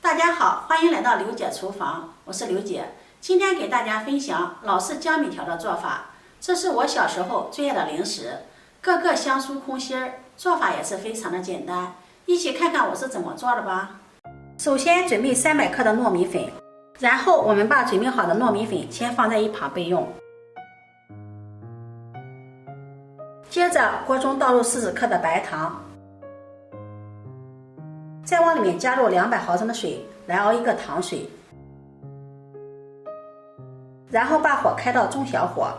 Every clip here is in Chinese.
大家好，欢迎来到刘姐厨房，我是刘姐。今天给大家分享老式江米条的做法，这是我小时候最爱的零食，个个香酥空心儿，做法也是非常的简单，一起看看我是怎么做的吧。首先准备300克的糯米粉，然后我们把准备好的糯米粉先放在一旁备用。接着锅中倒入40克的白糖，再往里面加入200毫升的水来熬一个糖水，然后把火开到中小火，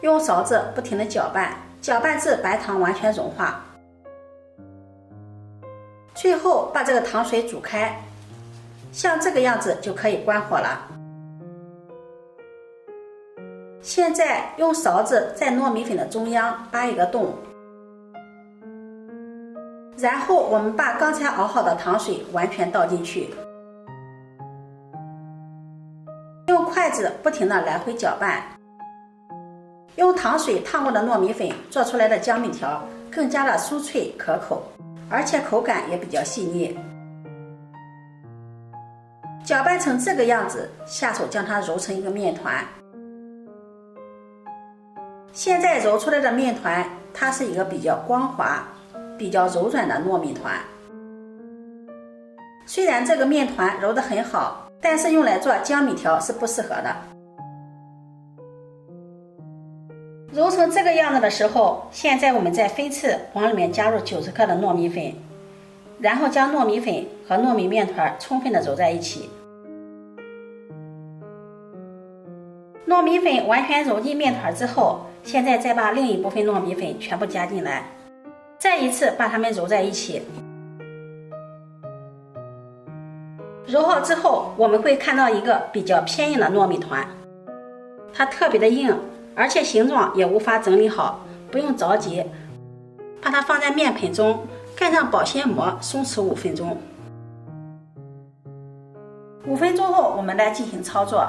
用勺子不停地搅拌，搅拌至白糖完全融化。最后把这个糖水煮开，像这个样子就可以关火了。现在用勺子在糯米粉的中央扒一个洞，然后我们把刚才熬好的糖水完全倒进去，用筷子不停地来回搅拌。用糖水烫过的糯米粉做出来的江米条更加的酥脆可口，而且口感也比较细腻。搅拌成这个样子，下手将它揉成一个面团。现在揉出来的面团，它是一个比较光滑、比较柔软的糯米团。虽然这个面团揉得很好，但是用来做江米条是不适合的。揉成这个样子的时候，现在我们再分次往里面加入90克的糯米粉，然后将糯米粉和糯米面团充分的揉在一起。糯米粉完全揉进面团之后，现在再把另一部分糯米粉全部加进来，再一次把它们揉在一起。揉好之后，我们会看到一个比较偏硬的糯米团，它特别的硬，而且形状也无法整理好，不用着急，把它放在面盆中，盖上保鲜膜，松弛5分钟。5分钟后，我们来进行操作。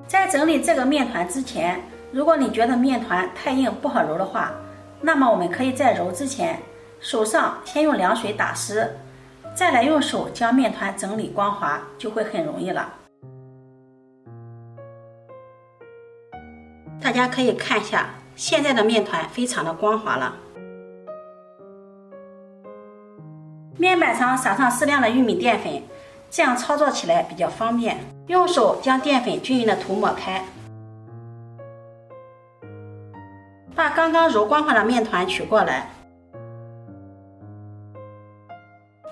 在整理这个面团之前，如果你觉得面团太硬不好揉的话，那么我们可以在揉之前，手上先用凉水打湿，再来用手将面团整理光滑，就会很容易了。大家可以看一下，现在的面团非常的光滑了。面板上撒上适量的玉米淀粉，这样操作起来比较方便。用手将淀粉均匀的涂抹开，把刚刚揉光滑的面团取过来，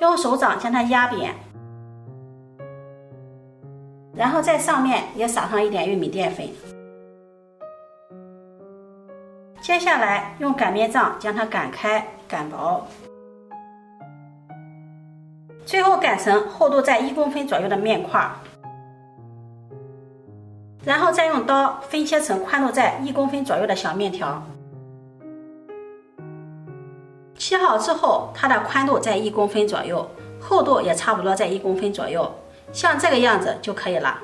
用手掌将它压扁，然后在上面也撒上一点玉米淀粉。接下来用擀面杖将它擀开擀薄，最后擀成厚度在1公分左右的面块，然后再用刀分切成宽度在1公分左右的小面条。切好之后，它的宽度在1公分左右，厚度也差不多在1公分左右，像这个样子就可以了。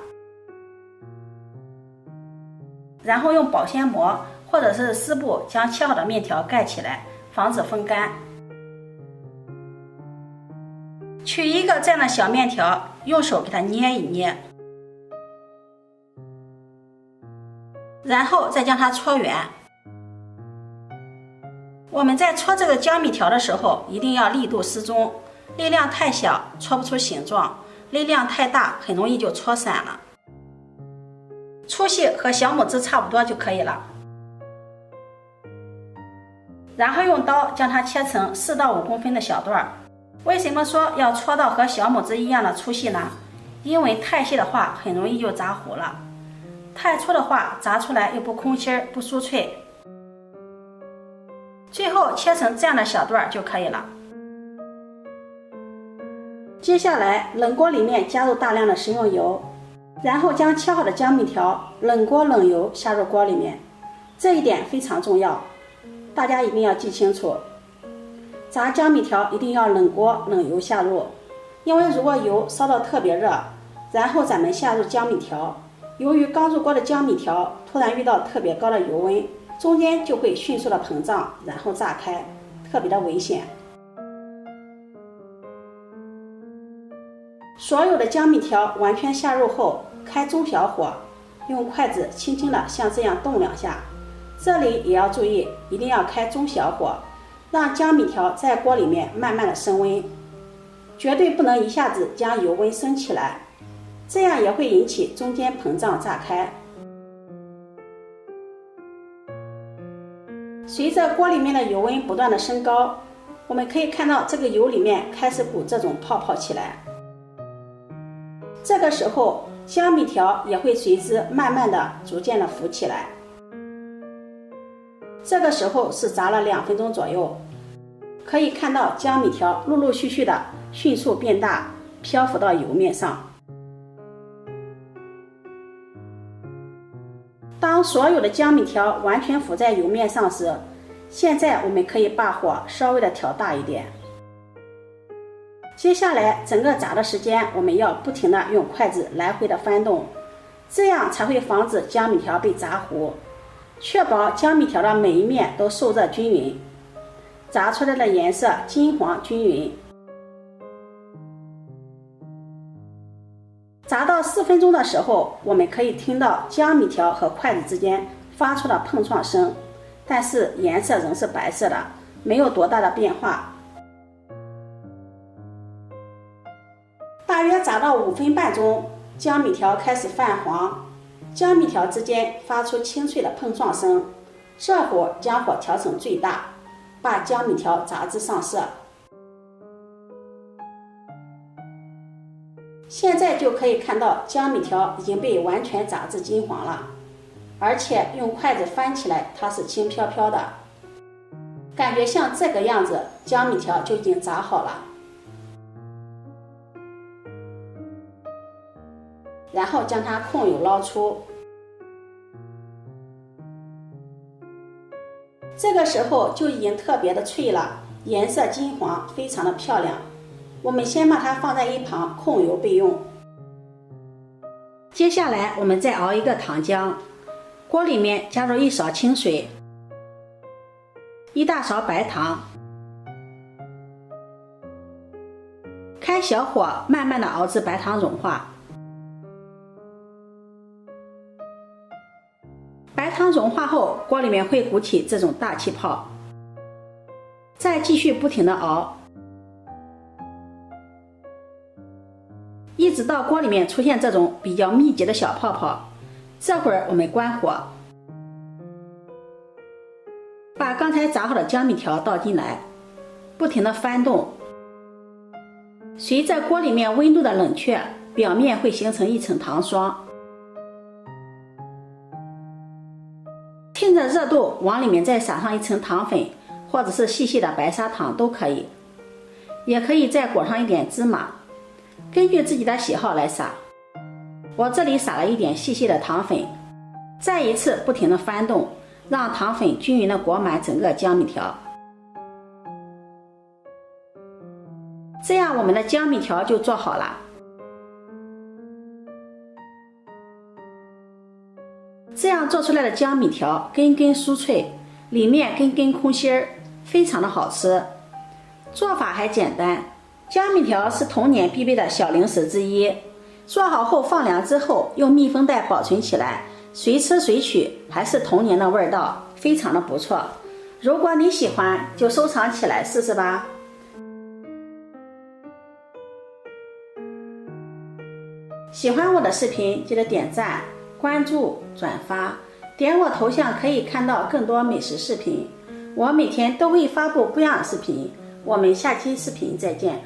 然后用保鲜膜或者是湿布将切好的面条盖起来，防止风干。取一个这样的小面条，用手给它捏一捏，然后再将它搓圆。我们在搓这个江米条的时候，一定要力度适中，力量太小搓不出形状，力量太大很容易就搓散了。粗细和小拇指差不多就可以了。然后用刀将它切成4到5公分的小段。为什么说要搓到和小拇指一样的粗细呢？因为太细的话很容易就炸糊了，太粗的话炸出来又不空心不酥脆。最后切成这样的小段就可以了。接下来冷锅里面加入大量的食用油，然后将切好的江米条冷锅冷油下入锅里面，这一点非常重要，大家一定要记清楚。炸江米条一定要冷锅冷油下入，因为如果油烧到特别热，然后咱们下入江米条，由于刚入锅的江米条突然遇到特别高的油温，中间就会迅速的膨胀，然后炸开，特别的危险。所有的江米条完全下入后，开中小火，用筷子轻轻的像这样动2下。这里也要注意，一定要开中小火，让江米条在锅里面慢慢的升温，绝对不能一下子将油温升起来，这样也会引起中间膨胀炸开。随着锅里面的油温不断的升高，我们可以看到这个油里面开始鼓这种泡泡起来。这个时候江米条也会随之慢慢的逐渐的浮起来。这个时候是炸了2分钟左右，可以看到江米条陆陆续续的迅速变大，漂浮到油面上。当所有的江米条完全浮在油面上时，现在我们可以把火稍微的调大一点。接下来整个炸的时间，我们要不停的用筷子来回的翻动，这样才会防止江米条被炸糊，确保江米条的每一面都受热均匀，炸出来的颜色金黄均匀。炸到4分钟的时候，我们可以听到江米条和筷子之间发出了碰撞声，但是颜色仍是白色的，没有多大的变化。大约炸到5分半钟，江米条开始泛黄，江米条之间发出清脆的碰撞声，这会儿将火调成最大，把江米条炸至上色。现在就可以看到江米条已经被完全炸至金黄了，而且用筷子翻起来它是轻飘飘的，感觉像这个样子，江米条就已经炸好了。然后将它控油捞出。这个时候就已经特别的脆了，颜色金黄，非常的漂亮。我们先把它放在一旁控油备用。接下来我们再熬一个糖浆，锅里面加入1勺清水，1大勺白糖，开小火慢慢的熬至白糖融化。白糖融化后，锅里面会鼓起这种大气泡，再继续不停的熬，一直到锅里面出现这种比较密集的小泡泡。这会儿我们关火，把刚才炸好的江米条倒进来，不停的翻动。随着锅里面温度的冷却，表面会形成一层糖霜。趁着热度往里面再撒上一层糖粉，或者是细细的白砂糖都可以，也可以再裹上一点芝麻，根据自己的喜好来撒。我这里撒了一点细细的糖粉，再一次不停的翻动，让糖粉均匀的裹满整个江米条。这样我们的江米条就做好了。这样做出来的江米条根根酥脆，里面根根空心儿，非常的好吃。做法还简单，江米条是童年必备的小零食之一，做好后放凉之后用密封袋保存起来，随吃随取，还是童年的味道，非常的不错。如果你喜欢，就收藏起来试试吧。喜欢我的视频记得点赞、关注、转发，点我头像可以看到更多美食视频。我每天都会发布不一样的视频，我们下期视频再见。